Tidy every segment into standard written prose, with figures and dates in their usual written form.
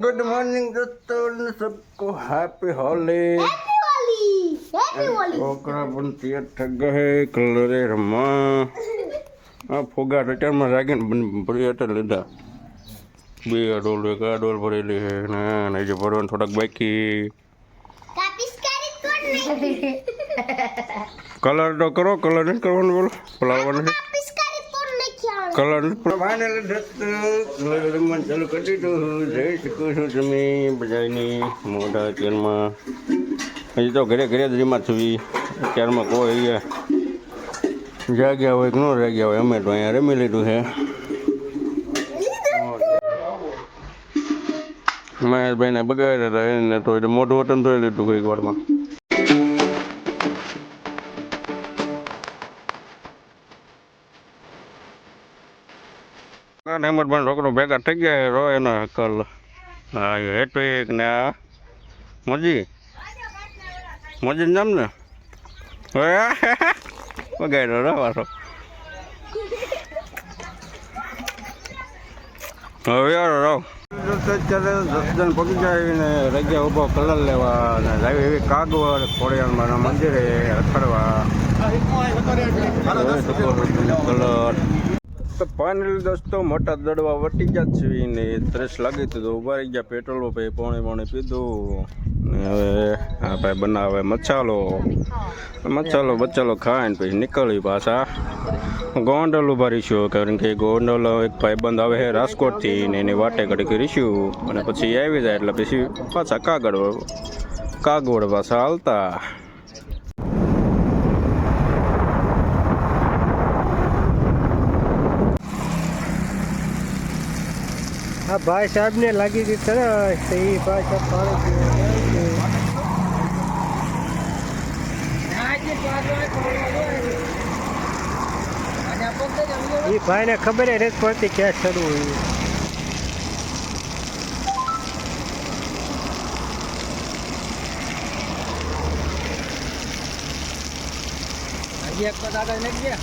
Good morning दोस्तों, सबको happy Holi. Happy Holi. છોકરા પણ તૈયાર થઈ ગયા હે કલરે રમવા. આ ફુગા રિટર્નમાં રાખીને પ્રિયટર લીધા. બે ડોલ એક આ ડોલ ભરેલી છે ને જે ભરવાનું થોડાક બાકી. કલર તો કરો, કલર નથી કરવાનું, બોલો પલાળવાનું છે કલર ફાઇનલી રમવાનું ચાલુ કરી દીધું. જઈ શકો છો તમે બધાની મોટા અત્યારમાં. હજી તો ઘરે ઘરે જ રીમાં છું. અત્યારમાં કોઈ જાગ્યા હોય કે ન જાગ્યા હોય, અમે તો અહીંયા રમી લીધું છે. મહેશભાઈને બગાડ્યા હતા એને તો મોઢું વતન ધોઈ લીધું કોઈક વારમાં. હેમંતભાઈ છોકરો ભેગા થઈ ગયા રો એના કલ. હા હેટ્રિક ને આ મજી નામ ને બગાડ્યો રો પાછો. હવે યાર રહો અત્યારે 10 જણ પગી જાય ને રગ્યા ઉભો કલર લેવા અને લાવી એવી કાગવડ ખોડિયારમાં મંદિરે અથડવા કલર. તો ફાઇનલી દોસ્તો મોટા દડવા વટી ગયા છે ને 30 લાગી તો ઉભા રહી ગયા. પેટ્રોલ ભાઈ પોણે પીધું ને હવે આ ભાઈ બનાવે મસાલો ખાઈને પછી નીકળી પાછા ગોંડલ ઉભા રહીશું. કારણ કે ગોંડલ એક ભાઈબંધ આવે છે રાજકોટથી ને એની વાટે ઘડી કરીશું અને પછી આવી જાય એટલે પછી પાછા કાગવડ પાછા હાલતા. આ ભાઈ સાહેબ ને લાગી ગઈ તરસ તો એ ભાઈ સાહેબ પાણી પીવા એ ભાઈ ને ખબર નથી પડતી ક્યાં ચડવું. હજી એક તો આગળ નથી ગયા.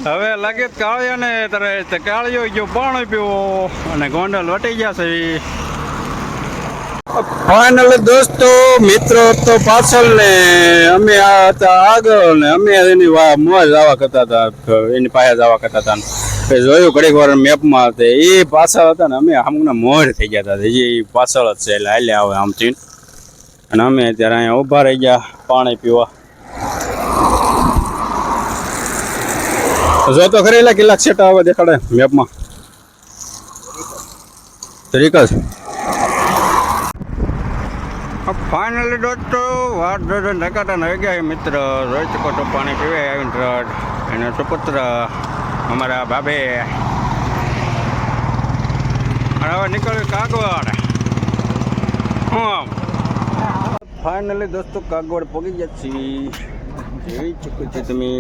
હવે લાગે કાળિયા ને તારે કાળિયો ગયો પાણી પીવો અને ગોંડલ વટી ગયા છે. ફાઇનલી દોસ્તો મિત્રો તો પાછળ ને અમે આ હતા આગળ ને અમે એની મોજ જવા કરતા હતા, એની પાસે જવા કરતા હતા. જોયું ઘડીક વાર મેપમાં હતા એ પાછળ હતા ને અમે આમના મોર થઈ ગયા હતા. એ પાછળ જ છે એટલે હાલે આવે આમથી અને અમે અત્યારે અહીંયા ઊભા રહી ગયા પાણી પીવા. જો તો ખરી કેટલાક સેટા આવે દેખાડે મેપમાં. તરીક જ ફાઇનલી દોસ્તો વાત નકાતા આવી ગયા મિત્ર. જોઈ શકો તો પાણી પીવે આવીને ટ્રડ અને સુપુત્ર અમારા બાબે અને હવે નીકળ્યું કાગવડ. ફાઇનલી દોસ્તો કાગવડ પગી ગયા છીએ. જોઈ શકો છો તમે.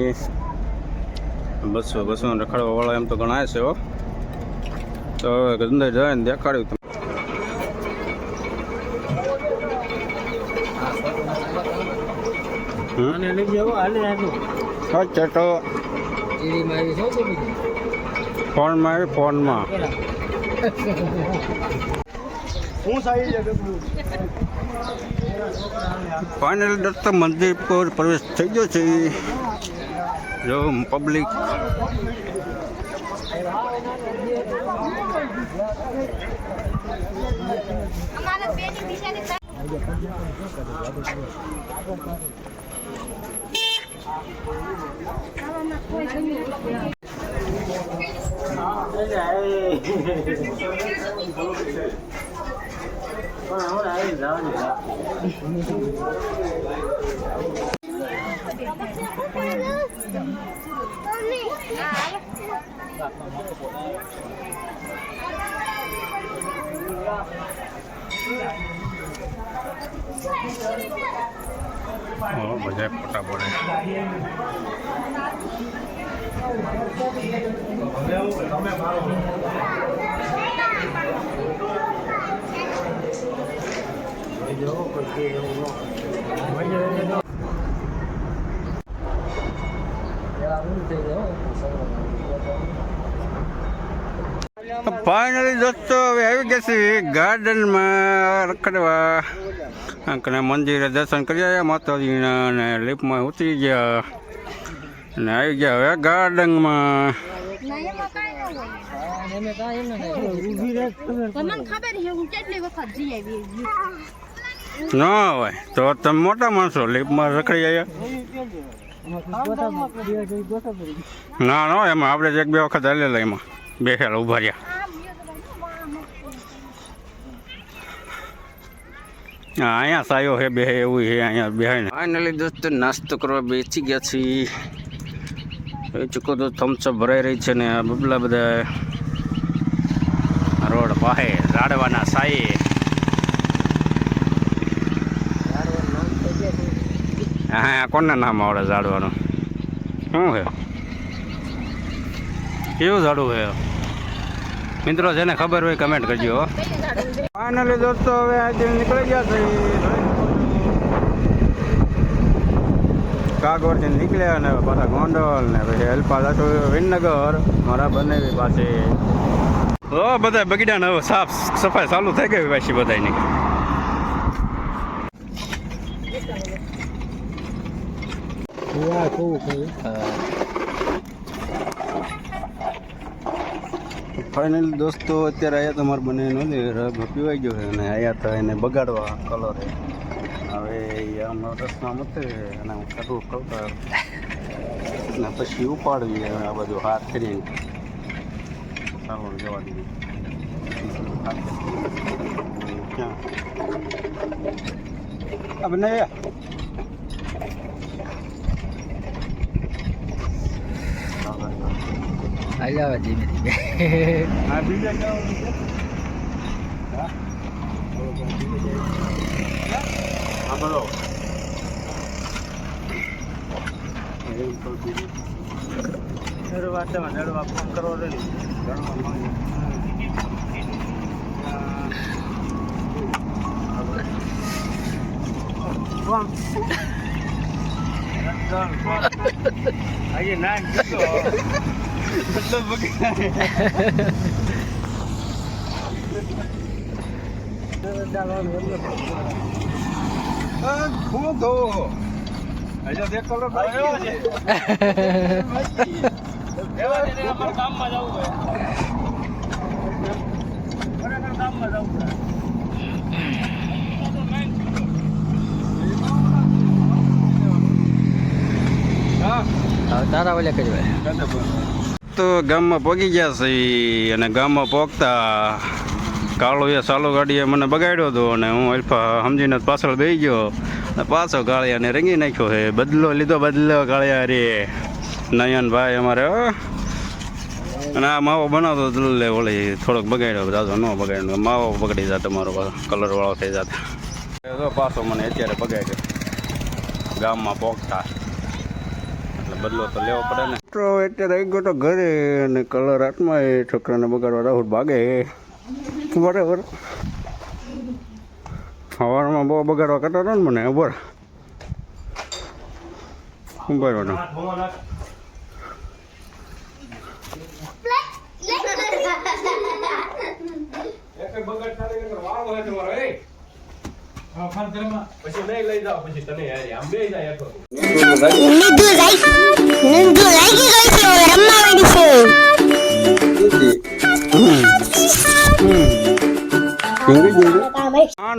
બસો રખડવા વાળા એમ તો ઘણા છે હો. તો હવે અંદર જાય ને દેખાડ્યું તમે. અચ્છા તો ફોનમાં ફાઇનલ દોસ્તો મંદિર પર પ્રવેશ થઈ ગયો છે. જો પબ્લિક બધા ફોટા પડે. ફાઇનલી દોસ્તો હવે આવી ગયા છે ગાર્ડનમાં રખડવા અને મંદિરે દર્શન કરી આવ્યા માતાજીના અને લિફ્ટમાં ઉતરી ગયા અને આવી ગયા હવે ગાર્ડનમાં. ના હોય તો તમે મોટા માણસો લિફ્ટમાં રખડી આવ્યા. ના ના એમાં આપણે એક બે વખત હાલેલા એમાં બેસેલા ઉભા રહ્યા. હા અહીંયા સાયો હે બે એવું છે અહીંયા બેહાય ને. ફાઇનલી દોસ્તો નાસ્તો કરવા બેસી ગયા છીએ. એ ચૂકો તો થમ્સઅપ ભરાઈ રહી છે ને આ બબલા બધા રોડ પાસે રાડવાના સાયે. હા કોને નામ આવડે ઝાડવાનું? શું છે? કેવું ઝાડું છે મિત્રો? જેને ખબર હોય કમેન્ટ કરજો. ફાઇનલી દોસ્તો હવે આજે નીકળી ગયા છે કાગવડથી નીકળ્યા ને પાછા ગોંડલ ને પછી હેલ્પા જતો વિનનગર મારા બનેવી પાસે. બધા બગીડાને હવે સાફ સફાઈ ચાલુ થઈ ગઈ પાછી બધાની. ફાઇનલી દોસ્તો અત્યારે આવ્યા તમારે બને નથી રગ પીવાઈ ગયો છે અને આવ્યા હતા એને બગાડવા કલર. હવે આમ રસના મતે અને હું કાઢું ખવતા ને પછી ઉપાડવી આ બધું હાથ કરીને ચાલો જવા દીધું. ક્યાં આ બને આલ્યા ધીમે ધીમે. આ બીજા ક્યાં હા બોલો. જડવા ફોન કરવો રહી ના હું તો હજુ એક કલર કામમાં જવું તારા ઓલે કરી તો ગામમાં પહોંચી ગયા છે અને ગામમાં પહોંચતા કાળો એ સાલો ગાડીએ મને બગાડ્યો હતો અને હું અલ્ફા સમજીને પાછળ બેસી ગયો અને પાછો કાળિયાને રંગી નાખ્યો છે. બદલો લીધો બદલો કાળિયા રે નયનભાઈ અમારે. અને આ માવો બનાવતો લે ઓલી થોડોક બગાડ્યો દાદો ન બગાડ્યો માવો બગડી જાય તમારો કલરવાળો થઈ જતો. પાછો મને અત્યારે બગાડ્યો ગામમાં પહોંચતા એટલે બદલો તો લેવો પડે ને. તો અત્યારે આવી ગયો તો ઘરે અને કલર હાથમાં એ છોકરાને બગાડવા રાહુલ ભાગે બરાબર. સવારમાં બહુ બગાડવા કરતા હતા ને મને ઉભર ઉભારવાનો.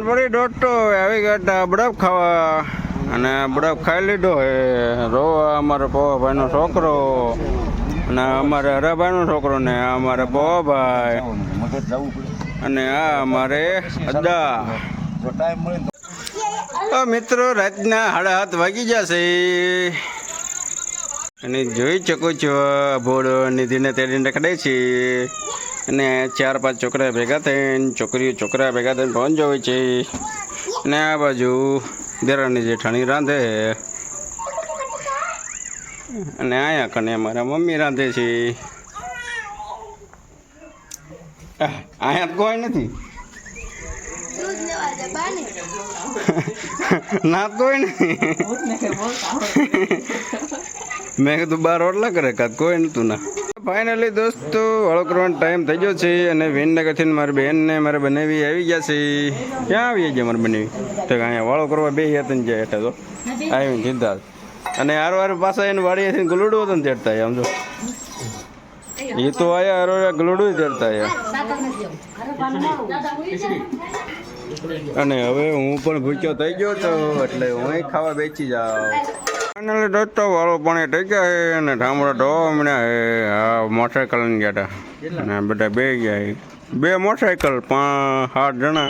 ભરી દોઢતો આવી ગયા બરફ ખાવા અને બરફ ખાઈ લીધો હે. રો અમારો પવાભાઈનો છોકરો અને અમારે હરાભાઈનો છોકરો ને આ અમારે પવાભાઈ અને આ અમારે અદ્દા. મિત્રો રાતના 7:30 વાગી જશે અને જોઈ શકો છો ભોળો નિધિને તેડીને રખડે છે અને 4-5 છોકરા ભેગા થઈને છોકરા ભેગા થઈને પહોંચો હોય છે. અને આ બાજુ દેરાણી જેઠાણી રાંધે અને અહીંયા કને મારા મમ્મી રાંધે છે. અહીંયા કોઈ નથી ના કોઈ નથી. મેં કીધું બાર રોટલા કરે કાંક કોઈ નતું ના. ફાઇનલી દોસ્તો વાળો કરવાનો ટાઈમ થઈ ગયો છે અને વિનનગરથી મારી બેનને મારે બનાવી આવી ગયા છે. ક્યાં આવી ગયા મારે બનાવી તો અહીંયા વાળો કરવા બે હતા ને જાય એટલે તો આવીને સીધા અને હારો પાછા એને વાડીએથી ગલુડું હતું ને તેડતા આમ જો એ તો આયા હારો ગલુડું તેડતા આયા. અને હવે હું પણ ભૂખ્યો થઈ ગયો તો એટલે હું ખાવા બેસી જાઉં. ફાઇનલી દોસ્તો વાળો પાણી થઈ ગયા છે અને ઠામડા ધોવા મળ્યા છે. હા મોટરસાઇકલ લઈને ગયા હતા અને બધા બે ગયા છે. 2 મોટરસાઇકલ 7 જણા